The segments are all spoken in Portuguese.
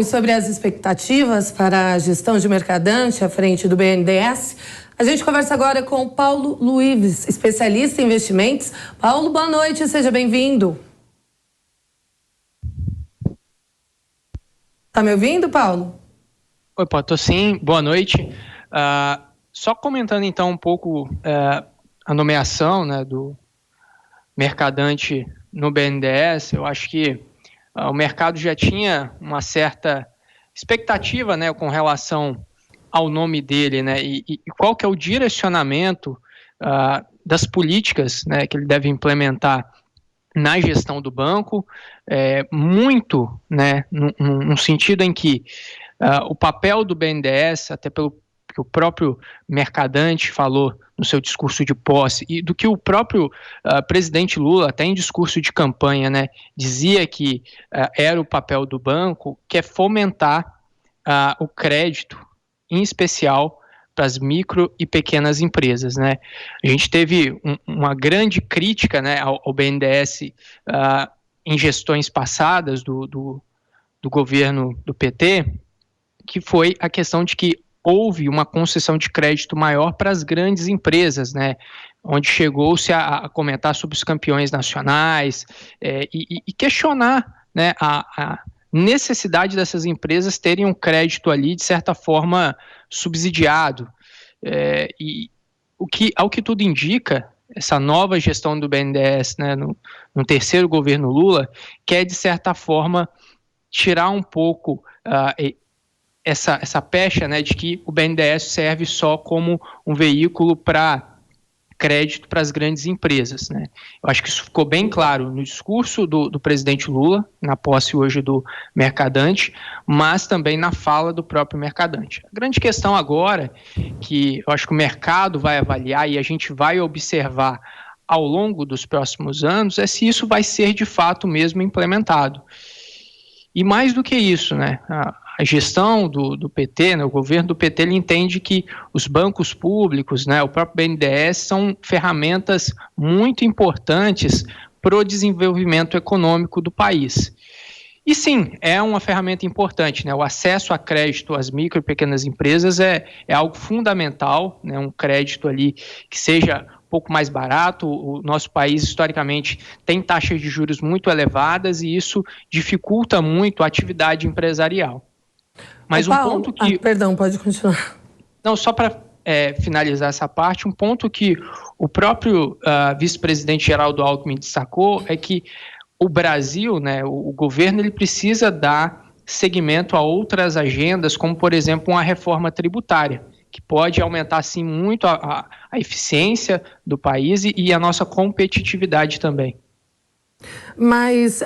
Sobre as expectativas para a gestão de Mercadante à frente do BNDES, a gente conversa agora com o Paulo Luiz, especialista em investimentos. Paulo, boa noite, seja bem-vindo. Tá me ouvindo, Paulo? Oi, Paulo, tô sim, boa noite. Só comentando então um pouco a nomeação, né, do Mercadante no BNDES, eu acho que o mercado já tinha uma certa expectativa, né, com relação ao nome dele, né, e qual que é o direcionamento das políticas, né, que ele deve implementar na gestão do banco, muito, né, num sentido em que o papel do BNDES, até pelo que o próprio Mercadante falou no seu discurso de posse, e do que o próprio presidente Lula, até em discurso de campanha, né, dizia que era o papel do banco, que é fomentar o crédito, em especial para as micro e pequenas empresas, né? A gente teve uma grande crítica, né, ao BNDES em gestões passadas do governo do PT, que foi a questão de que houve uma concessão de crédito maior para as grandes empresas, né, onde chegou-se a comentar sobre os campeões nacionais e questionar, né, a necessidade dessas empresas terem um crédito ali, de certa forma, subsidiado. E ao que tudo indica, essa nova gestão do BNDES, né, no terceiro governo Lula, quer, de certa forma, tirar um pouco essa pecha, né, de que o BNDES serve só como um veículo para crédito para as grandes empresas, né? Eu acho que isso ficou bem claro no discurso do presidente Lula, na posse hoje do Mercadante, mas também na fala do próprio Mercadante. A grande questão agora, que eu acho que o mercado vai avaliar e a gente vai observar ao longo dos próximos anos, é se isso vai ser de fato mesmo implementado. E mais do que isso, né, a gestão do PT, né, o governo do PT, ele entende que os bancos públicos, né, o próprio BNDES, são ferramentas muito importantes para o desenvolvimento econômico do país. E sim, é uma ferramenta importante, né? O acesso a crédito às micro e pequenas empresas é algo fundamental, né? Um crédito ali que seja um pouco mais barato. O nosso país, historicamente, tem taxas de juros muito elevadas e isso dificulta muito a atividade empresarial. Mas Paulo, ponto que... perdão, pode continuar. Não, só para finalizar essa parte, um ponto que o próprio vice-presidente Geraldo Alckmin destacou é que o Brasil, né, o governo, ele precisa dar seguimento a outras agendas, como, por exemplo, uma reforma tributária, que pode aumentar, sim, muito a eficiência do país e a nossa competitividade também. Mas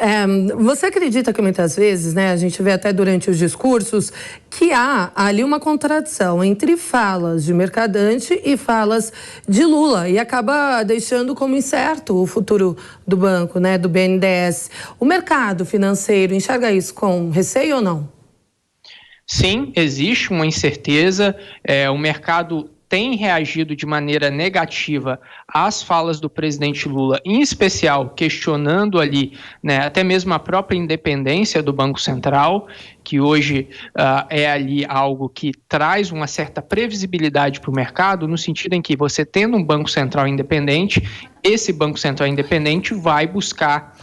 você acredita que muitas vezes, né, a gente vê até durante os discursos, que há ali uma contradição entre falas de Mercadante e falas de Lula, e acaba deixando como incerto o futuro do banco, né, do BNDES. O mercado financeiro enxerga isso com receio ou não? Sim, existe uma incerteza, o mercado tem reagido de maneira negativa às falas do presidente Lula, em especial questionando ali, né, até mesmo a própria independência do Banco Central, que hoje é ali algo que traz uma certa previsibilidade para o mercado, no sentido em que você tendo um Banco Central independente, esse Banco Central independente vai buscar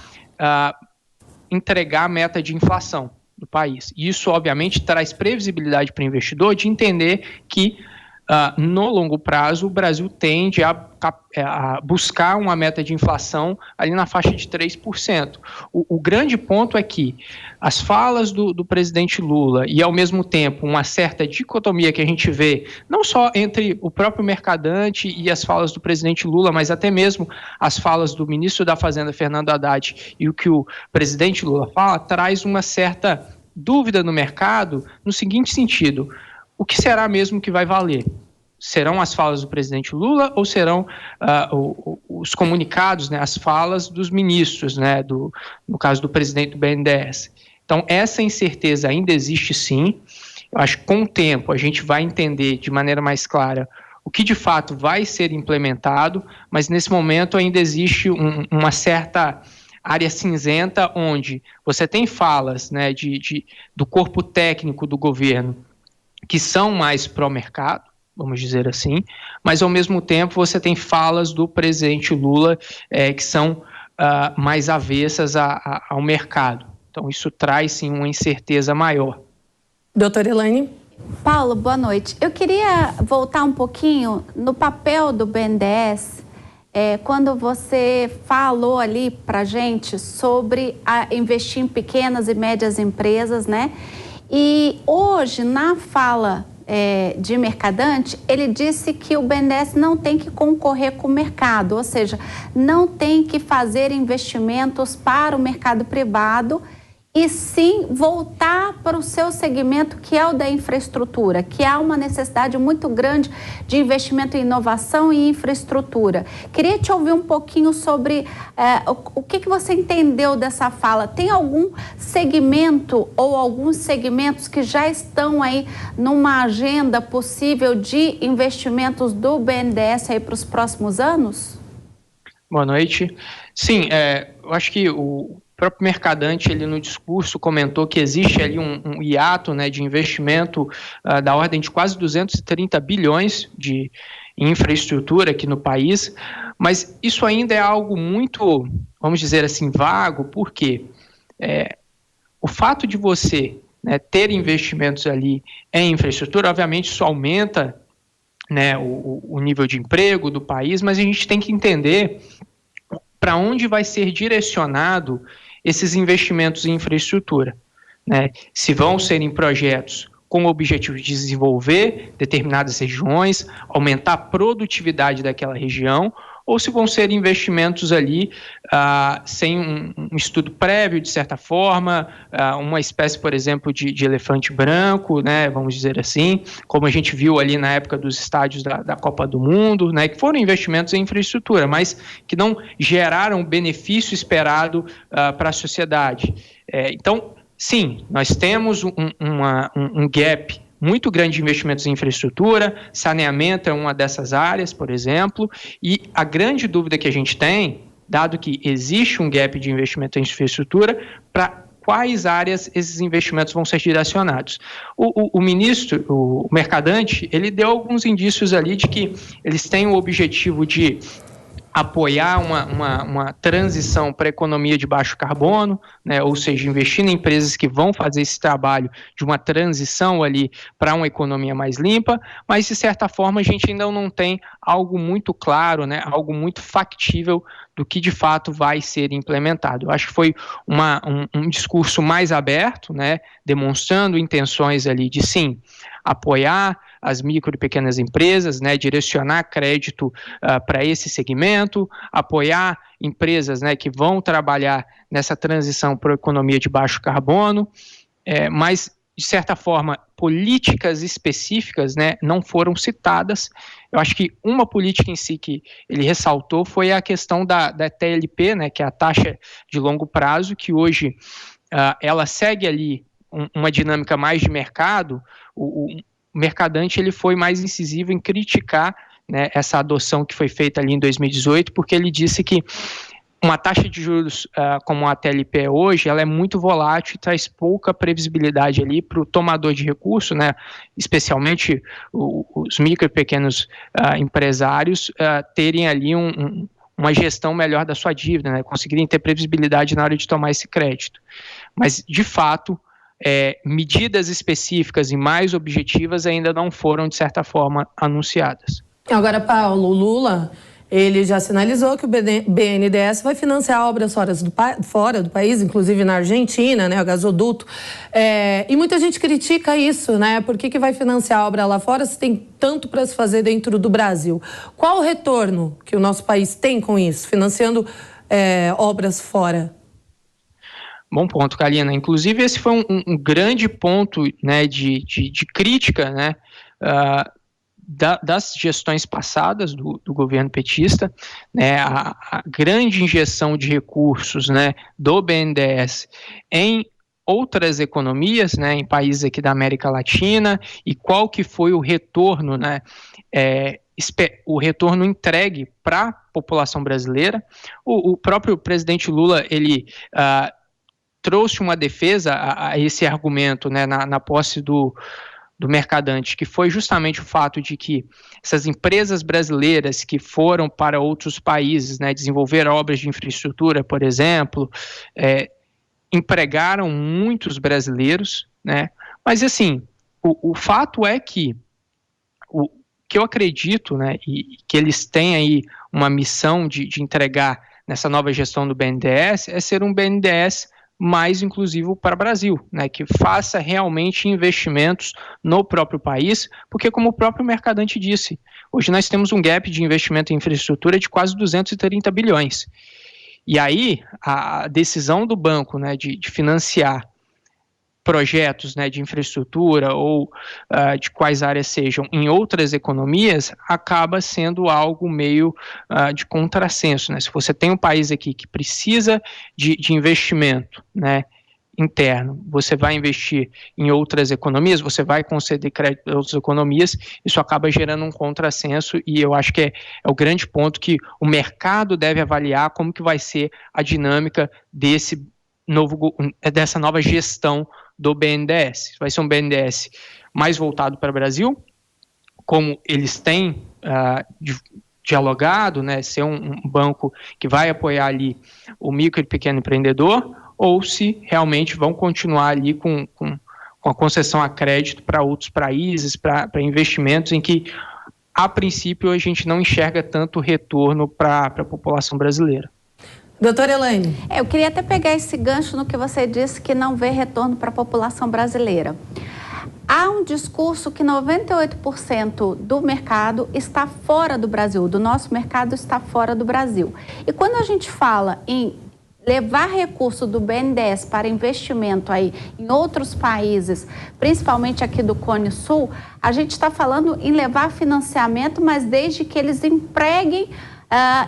entregar a meta de inflação do país. Isso, obviamente, traz previsibilidade para o investidor de entender que no longo prazo, o Brasil tende a buscar uma meta de inflação ali na faixa de 3%. O grande ponto é que as falas do presidente Lula e, ao mesmo tempo, uma certa dicotomia que a gente vê, não só entre o próprio Mercadante e as falas do presidente Lula, mas até mesmo as falas do ministro da Fazenda, Fernando Haddad, e o que o presidente Lula fala, traz uma certa dúvida no mercado, no seguinte sentido: o que será mesmo que vai valer? Serão as falas do presidente Lula ou serão os comunicados, né, as falas dos ministros, né, no caso do presidente do BNDES? Então, essa incerteza ainda existe, sim. Eu acho que com o tempo a gente vai entender de maneira mais clara o que de fato vai ser implementado, mas nesse momento ainda existe uma certa área cinzenta, onde você tem falas, né, do corpo técnico do governo que são mais pró-mercado, vamos dizer assim, mas ao mesmo tempo você tem falas do presidente Lula que são mais avessas ao mercado. Então isso traz sim uma incerteza maior. Doutora Elaine? Paulo, boa noite. Eu queria voltar um pouquinho no papel do BNDES, quando você falou ali para a gente sobre investir em pequenas e médias empresas, né? E hoje, na fala de Mercadante, ele disse que o BNDES não tem que concorrer com o mercado, ou seja, não tem que fazer investimentos para o mercado privado, e sim voltar para o seu segmento, que é o da infraestrutura, que há uma necessidade muito grande de investimento em inovação e infraestrutura. Queria te ouvir um pouquinho sobre o que você entendeu dessa fala. Tem algum segmento ou alguns segmentos que já estão aí numa agenda possível de investimentos do BNDES aí para os próximos anos? Boa noite. Sim, eu acho que o próprio Mercadante, ele no discurso comentou que existe ali um hiato, né, de investimento da ordem de quase 230 bilhões de infraestrutura aqui no país, mas isso ainda é algo muito, vamos dizer assim, vago, porque o fato de você, né, ter investimentos ali em infraestrutura, obviamente isso aumenta, né, o nível de emprego do país, mas a gente tem que entender para onde vai ser direcionado esses investimentos em infraestrutura, né? Se vão ser em projetos com o objetivo de desenvolver determinadas regiões, aumentar a produtividade daquela região, ou se vão ser investimentos ali sem um estudo prévio, de certa forma, uma espécie, por exemplo, de elefante branco, né, vamos dizer assim, como a gente viu ali na época dos estádios da Copa do Mundo, né, que foram investimentos em infraestrutura, mas que não geraram o benefício esperado para a sociedade. Então, sim, nós temos um gap muito grande de investimentos em infraestrutura, saneamento é uma dessas áreas, por exemplo, e a grande dúvida que a gente tem, dado que existe um gap de investimento em infraestrutura, para quais áreas esses investimentos vão ser direcionados. O ministro, o Mercadante, ele deu alguns indícios ali de que eles têm o objetivo de apoiar uma transição para a economia de baixo carbono, né, ou seja, investir em empresas que vão fazer esse trabalho de uma transição ali para uma economia mais limpa, mas de certa forma a gente ainda não tem algo muito claro, né, algo muito factível do que de fato vai ser implementado. Eu acho que foi um discurso mais aberto, né, demonstrando intenções ali de sim, apoiar as micro e pequenas empresas, né, direcionar crédito para esse segmento, apoiar empresas, né, que vão trabalhar nessa transição para a economia de baixo carbono, mas, de certa forma, políticas específicas, né, não foram citadas. Eu acho que uma política em si que ele ressaltou foi a questão da TLP, né, que é a taxa de longo prazo, que hoje ela segue ali uma dinâmica mais de mercado. O Mercadante ele foi mais incisivo em criticar, né, essa adoção que foi feita ali em 2018, porque ele disse que uma taxa de juros como a TLP é hoje, ela é muito volátil e traz pouca previsibilidade ali para o tomador de recurso, né, especialmente os micro e pequenos empresários terem ali uma gestão melhor da sua dívida, né, conseguirem ter previsibilidade na hora de tomar esse crédito. Mas, de fato, medidas específicas e mais objetivas ainda não foram, de certa forma, anunciadas. Agora, Paulo, Lula, ele já sinalizou que o BNDES vai financiar obras fora do país, inclusive na Argentina, né, o gasoduto. E muita gente critica isso, né? Por que vai financiar a obra lá fora se tem tanto para se fazer dentro do Brasil? Qual o retorno que o nosso país tem com isso, financiando obras fora? Bom ponto, Kalina. Inclusive, esse foi um grande ponto, né, de crítica, né, das gestões passadas do governo petista, né, a grande injeção de recursos, né, do BNDES em outras economias, né, em países aqui da América Latina, e qual que foi o retorno, né, o retorno entregue para a população brasileira. O próprio presidente Lula, ele trouxe uma defesa a esse argumento, né, na posse do Mercadante, que foi justamente o fato de que essas empresas brasileiras que foram para outros países, né, desenvolver obras de infraestrutura, por exemplo, empregaram muitos brasileiros, né, mas assim, o fato é que o que eu acredito, né, e que eles têm aí uma missão de entregar nessa nova gestão do BNDES é ser um BNDES mais inclusivo para o Brasil, né, que faça realmente investimentos no próprio país, porque como o próprio Mercadante disse, hoje nós temos um gap de investimento em infraestrutura de quase 230 bilhões. E aí, a decisão do banco, né, de financiar projetos, né, de infraestrutura ou de quais áreas sejam em outras economias, acaba sendo algo meio de contrassenso, né? Se você tem um país aqui que precisa de investimento, né, interno, você vai investir em outras economias, você vai conceder crédito a outras economias, isso acaba gerando um contrassenso e eu acho que é o grande ponto que o mercado deve avaliar como que vai ser a dinâmica dessa nova gestão do BNDES. Vai ser um BNDES mais voltado para o Brasil, como eles têm dialogado, né, ser um banco que vai apoiar ali o micro e pequeno empreendedor, ou se realmente vão continuar ali com a concessão a crédito para outros países, para investimentos em que, a princípio, a gente não enxerga tanto retorno para a população brasileira. Doutora Elaine. Eu queria até pegar esse gancho no que você disse que não vê retorno para a população brasileira. Há um discurso que 98% do mercado está fora do Brasil, do nosso mercado está fora do Brasil. E quando a gente fala em levar recurso do BNDES para investimento aí em outros países, principalmente aqui do Cone Sul, a gente está falando em levar financiamento, mas desde que eles empreguem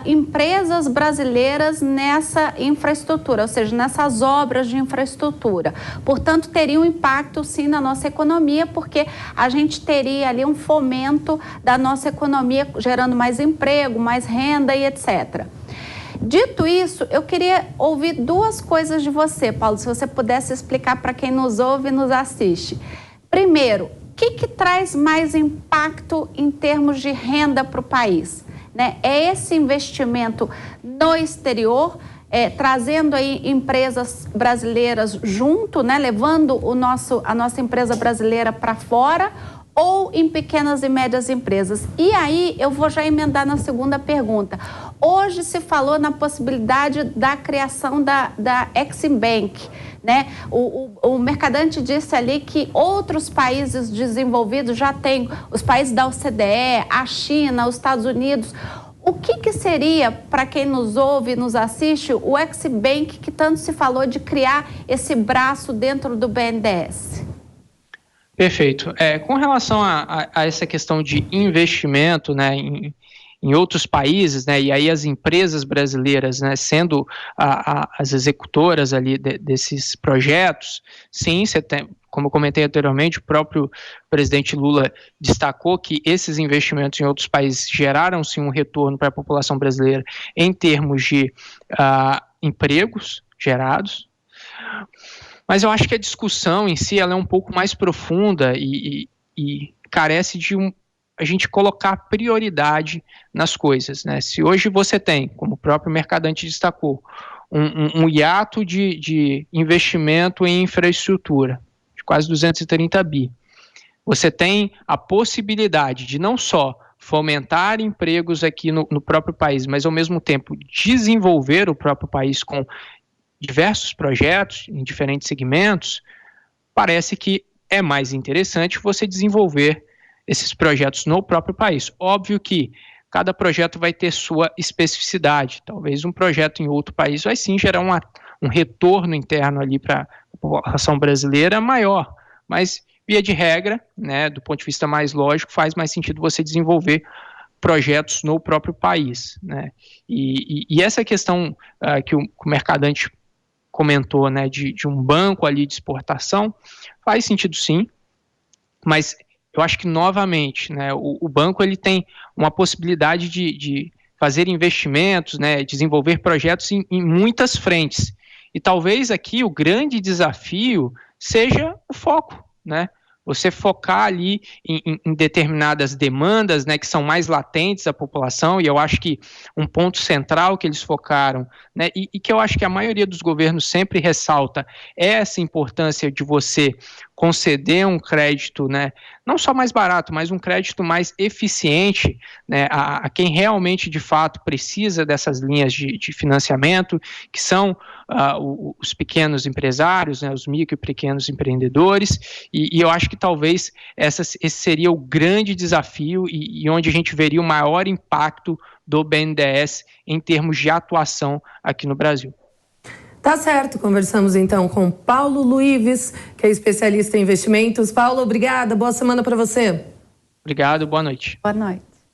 empresas brasileiras nessa infraestrutura, ou seja, nessas obras de infraestrutura. Portanto, teria um impacto sim na nossa economia, porque a gente teria ali um fomento da nossa economia, gerando mais emprego, mais renda e etc. Dito isso, eu queria ouvir duas coisas de você, Paulo, se você pudesse explicar para quem nos ouve e nos assiste. Primeiro, o que traz mais impacto em termos de renda para o país? Né? É esse investimento no exterior, trazendo aí empresas brasileiras junto, né? Levando a nossa empresa brasileira para fora, ou em pequenas e médias empresas? E aí eu vou já emendar na segunda pergunta. Hoje se falou na possibilidade da criação da Exim Bank, né? O Mercadante disse ali que outros países desenvolvidos já têm, os países da OCDE, a China, os Estados Unidos. O que seria, para quem nos ouve e nos assiste, o Exim Bank que tanto se falou de criar esse braço dentro do BNDES? Perfeito. Com relação a essa questão de investimento, né, em outros países, né, e aí as empresas brasileiras, né, sendo as executoras ali desses projetos, sim, você tem, como eu comentei anteriormente, o próprio presidente Lula destacou que esses investimentos em outros países geraram sim um retorno para a população brasileira em termos de empregos gerados. Mas eu acho que a discussão em si ela é um pouco mais profunda e carece de a gente colocar prioridade nas coisas, né? Se hoje você tem, como o próprio Mercadante destacou, um hiato de investimento em infraestrutura, de quase 230 bi, você tem a possibilidade de não só fomentar empregos aqui no próprio país, mas ao mesmo tempo desenvolver o próprio país com diversos projetos em diferentes segmentos, parece que é mais interessante você desenvolver esses projetos no próprio país. Óbvio que cada projeto vai ter sua especificidade. Talvez um projeto em outro país vai sim gerar um retorno interno ali para a população brasileira maior, mas via de regra, né, do ponto de vista mais lógico, faz mais sentido você desenvolver projetos no próprio país, né? E essa questão que o Mercadante comentou, né, de um banco ali de exportação, faz sentido sim, mas eu acho que novamente, né, o banco ele tem uma possibilidade de fazer investimentos, né, desenvolver projetos em muitas frentes. E talvez aqui o grande desafio seja o foco, né? Você focar ali em determinadas demandas, né, que são mais latentes à população, e eu acho que um ponto central que eles focaram, né, e que eu acho que a maioria dos governos sempre ressalta, é essa importância de você conceder um crédito, né, não só mais barato, mas um crédito mais eficiente, né, a quem realmente, de fato, precisa dessas linhas de financiamento, que são os pequenos empresários, né, os micro e pequenos empreendedores, e eu acho que talvez esse seria o grande desafio e onde a gente veria o maior impacto do BNDES em termos de atuação aqui no Brasil. Tá certo, conversamos então com Paulo Luives, que é especialista em investimentos. Paulo, obrigada, boa semana para você. Obrigado, boa noite. Boa noite.